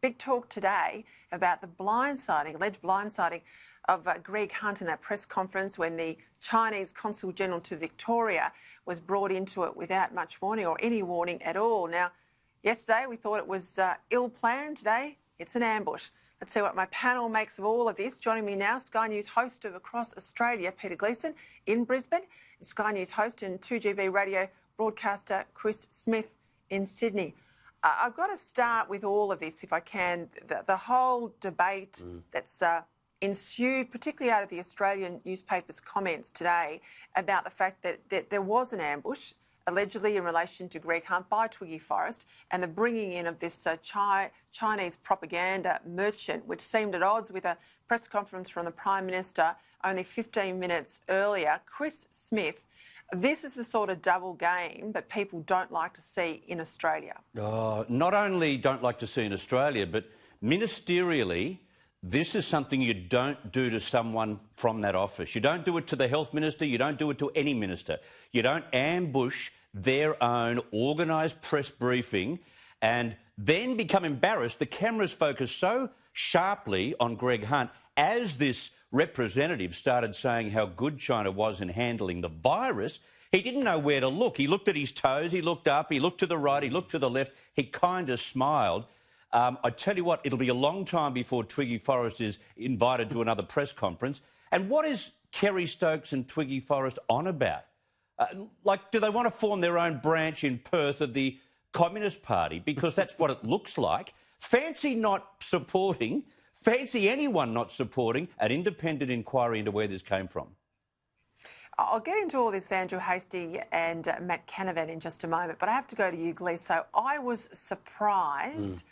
Big talk today about the alleged blindsiding of Greg Hunt in that press conference when the Chinese consul-general to Victoria was brought into it without much warning or any warning at all. Now, yesterday we thought it was ill-planned. Today it's an ambush. Let's see what my panel makes of all of this. Joining me now, Sky News host of Across Australia, Peter Gleeson in Brisbane, and Sky News host and 2GB radio broadcaster Chris Smith in Sydney. I've got to start with all of this, if I can. The whole debate that's ensued, particularly out of the Australian newspapers' comments today, about the fact that there was an ambush, allegedly in relation to Greg Hunt by Twiggy Forest, and the bringing in of this Chinese propaganda merchant, which seemed at odds with a press conference from the Prime Minister only 15 minutes earlier. Chris Smith, this is the sort of double game that people don't like to see in Australia. Not only don't like to see in Australia, but ministerially, this is something you don't do to someone from that office. You don't do it to the health minister. You don't do it to any minister. You don't ambush their own organised press briefing and then become embarrassed. The cameras focus so sharply on Greg Hunt as this representative started saying how good China was in handling the virus. He didn't know where to look. He looked at his toes, he looked up, he looked to the right, he looked to the left. He kind of smiled. I tell you what, it'll be a long time before Twiggy Forrest is invited to another press conference. And what is Kerry Stokes and Twiggy Forrest on about? Do they want to form their own branch in Perth of the Communist Party? Because that's what it looks like. Fancy anyone not supporting an independent inquiry into where this came from. I'll get into all this with Andrew Hastie and Matt Canavan in just a moment, but I have to go to you, Glee. So I was surprised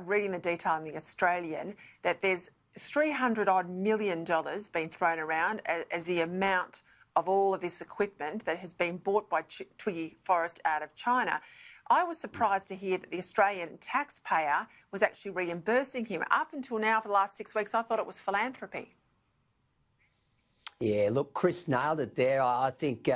reading the detail in The Australian that there's $300 million being thrown around as the amount of all of this equipment that has been bought by Twiggy Forrest out of China. I was surprised to hear that the Australian taxpayer was actually reimbursing him. Up until now, for the last 6 weeks, I thought it was philanthropy. Yeah, look, Chris nailed it there. I think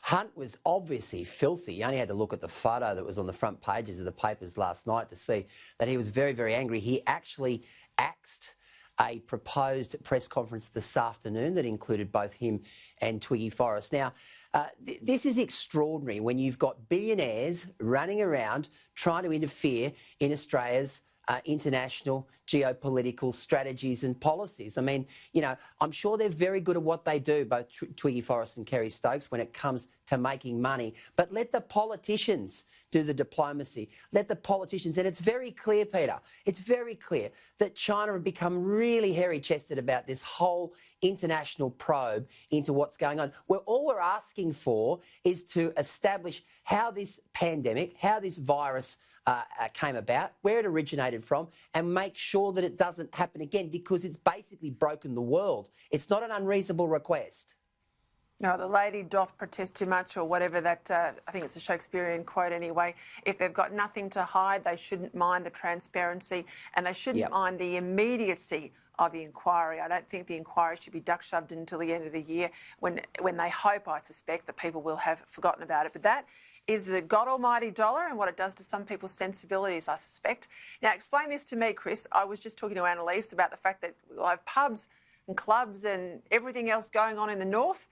Hunt was obviously filthy. You only had to look at the photo that was on the front pages of the papers last night to see that he was very, very angry. He actually axed a proposed press conference this afternoon that included both him and Twiggy Forrest. Now, this is extraordinary when you've got billionaires running around trying to interfere in Australia's international geopolitical strategies and policies. I mean, you know, I'm sure they're very good at what they do, both Twiggy Forrest and Kerry Stokes, when it comes to making money. But let the politicians do the diplomacy. Let the politicians, and it's very clear, Peter, it's very clear that China have become really hairy-chested about this whole international probe into what's going on. All we're asking for is to establish how this pandemic, how this virus came about, where it originated from, and make sure that it doesn't happen again, because it's basically broken the world. It's not an unreasonable request. No, the lady doth protest too much, or whatever that, I think it's a Shakespearean quote anyway. If they've got nothing to hide, they shouldn't mind the transparency, and they shouldn't mind the immediacy of the inquiry. I don't think the inquiry should be duck-shoved until the end of the year when they hope, I suspect, that people will have forgotten about it. But that is the God almighty dollar and what it does to some people's sensibilities, I suspect. Now, explain this to me, Chris. I was just talking to Annalise about the fact that we'll have pubs and clubs and everything else going on in the north,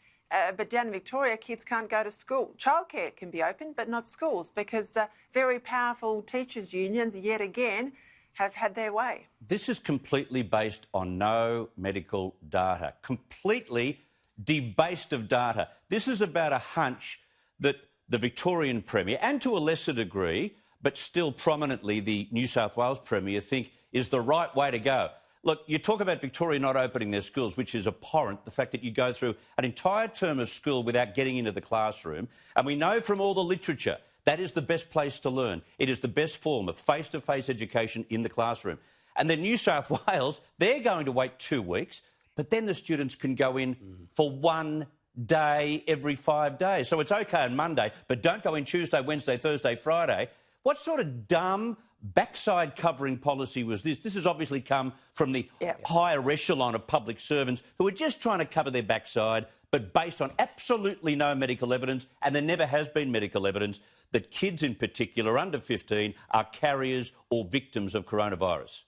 but down in Victoria, kids can't go to school. Childcare can be open, but not schools, because very powerful teachers' unions, yet again, have had their way. This is completely based on no medical data, completely debased of data. This is about a hunch that the Victorian Premier, and to a lesser degree, but still prominently the New South Wales Premier, think is the right way to go. Look, you talk about Victoria not opening their schools, which is abhorrent, the fact that you go through an entire term of school without getting into the classroom. And we know from all the literature that is the best place to learn. It is the best form of face-to-face education in the classroom. And then New South Wales, they're going to wait 2 weeks, but then the students can go in for 1 day every 5 days. So it's OK on Monday, but don't go in Tuesday, Wednesday, Thursday, Friday. What sort of dumb backside covering policy was this? This has obviously come from the higher echelon of public servants who are just trying to cover their backside, but based on absolutely no medical evidence, and there never has been medical evidence, that kids in particular under 15 are carriers or victims of coronavirus.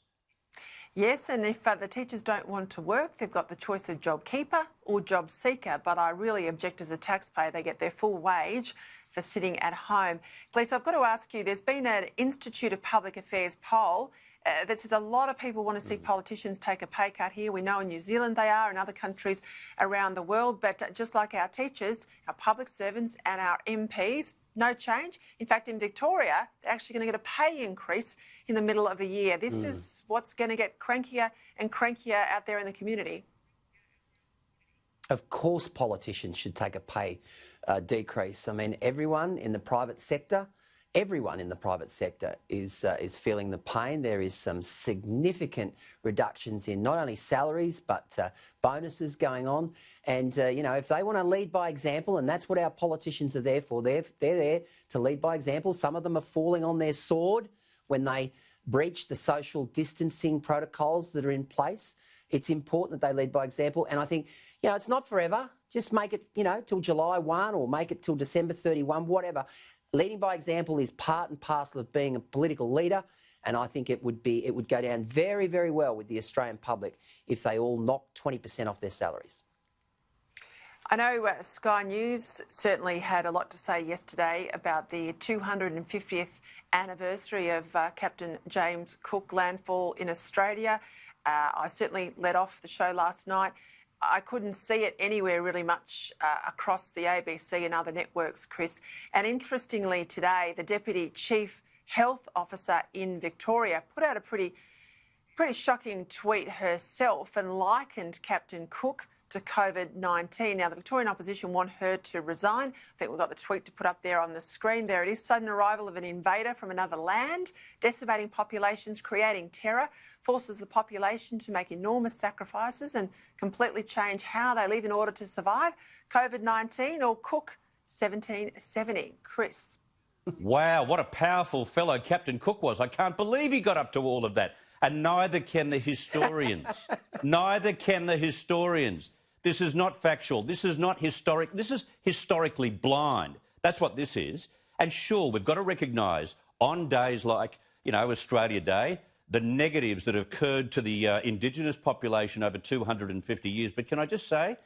Yes, and if the teachers don't want to work, they've got the choice of JobKeeper or JobSeeker, but I really object as a taxpayer they get their full wage for sitting at home. Gleeson, I've got to ask you, there's been an Institute of Public Affairs poll that says a lot of people want to see politicians take a pay cut here. We know in New Zealand they are, in other countries around the world, but just like our teachers, our public servants and our MPs, no change. In fact, in Victoria, they're actually going to get a pay increase in the middle of the year. This is what's going to get crankier and crankier out there in the community. Of course politicians should take a pay decrease. I mean, everyone in the private sector is feeling the pain. There is some significant reductions in not only salaries but bonuses going on. And, you know, if they want to lead by example, and that's what our politicians are there for, they're there to lead by example. Some of them are falling on their sword when they breach the social distancing protocols that are in place. It's important that they lead by example. And I think, you know, it's not forever. Just make it, you know, till July 1 or make it till December 31, whatever. Leading by example is part and parcel of being a political leader, and I think it would go down very, very well with the Australian public if they all knocked 20% off their salaries. I know Sky News certainly had a lot to say yesterday about the 250th anniversary of Captain James Cook landfall in Australia. I certainly led off the show last night. I couldn't see it anywhere really much across the ABC and other networks, Chris. And interestingly today, the Deputy Chief Health Officer in Victoria put out a pretty shocking tweet herself and likened Captain Cook to COVID-19. Now, the Victorian opposition want her to resign. I think we've got the tweet to put up there on the screen. There it is. Sudden arrival of an invader from another land, decimating populations, creating terror, forces the population to make enormous sacrifices and completely change how they live in order to survive. COVID-19 or Cook 1770. Chris. Wow, what a powerful fellow Captain Cook was. I can't believe he got up to all of that. And neither can the historians. Neither can the historians. This is not factual. This is not historic. This is historically blind. That's what this is. And sure, we've got to recognise on days like, you know, Australia Day, the negatives that have occurred to the Indigenous population over 250 years. But can I just say,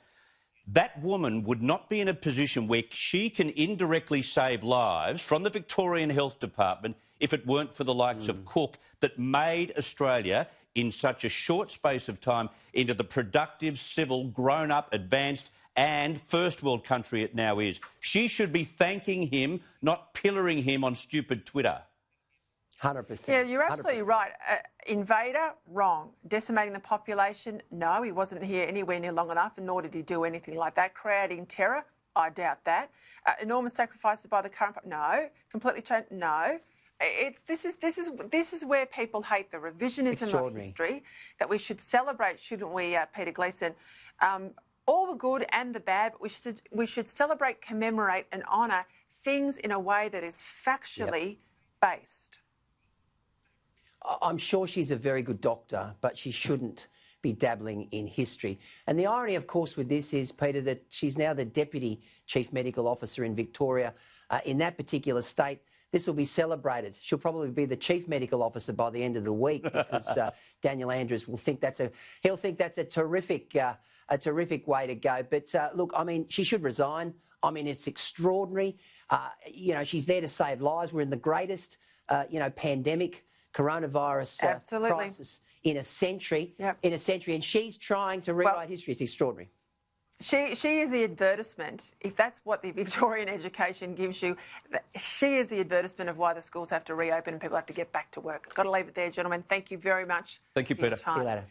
that woman would not be in a position where she can indirectly save lives from the Victorian Health Department if it weren't for the likes of Cook that made Australia in such a short space of time into the productive, civil, grown-up, advanced and first world country it now is. She should be thanking him, not pillaring him on stupid Twitter. 100%. Yeah, you're absolutely 100%. Right. Invader, wrong. Decimating the population, no, he wasn't here anywhere near long enough, and nor did he do anything like that. Creating terror, I doubt that. Enormous sacrifices by the current, no. Completely changed, no. This is where people hate the revisionism of history that we should celebrate, shouldn't we, Peter Gleeson? All the good and the bad, but we should celebrate, commemorate, and honour things in a way that is factually based. I'm sure she's a very good doctor, but she shouldn't be dabbling in history. And the irony, of course, with this is, Peter, that she's now the Deputy Chief Medical Officer in Victoria. In that particular state, this will be celebrated. She'll probably be the Chief Medical Officer by the end of the week because Daniel Andrews will think he'll think that's a terrific way to go. But look, I mean, she should resign. I mean, it's extraordinary. You know, she's there to save lives. We're in the greatest, pandemic, coronavirus crisis in a century. And she's trying to rewrite history. It's extraordinary. She is the advertisement. If that's what the Victorian education gives you, she is the advertisement of why the schools have to reopen and people have to get back to work. Got to leave it there, gentlemen. Thank you very much. Thank you, Peter. See you later.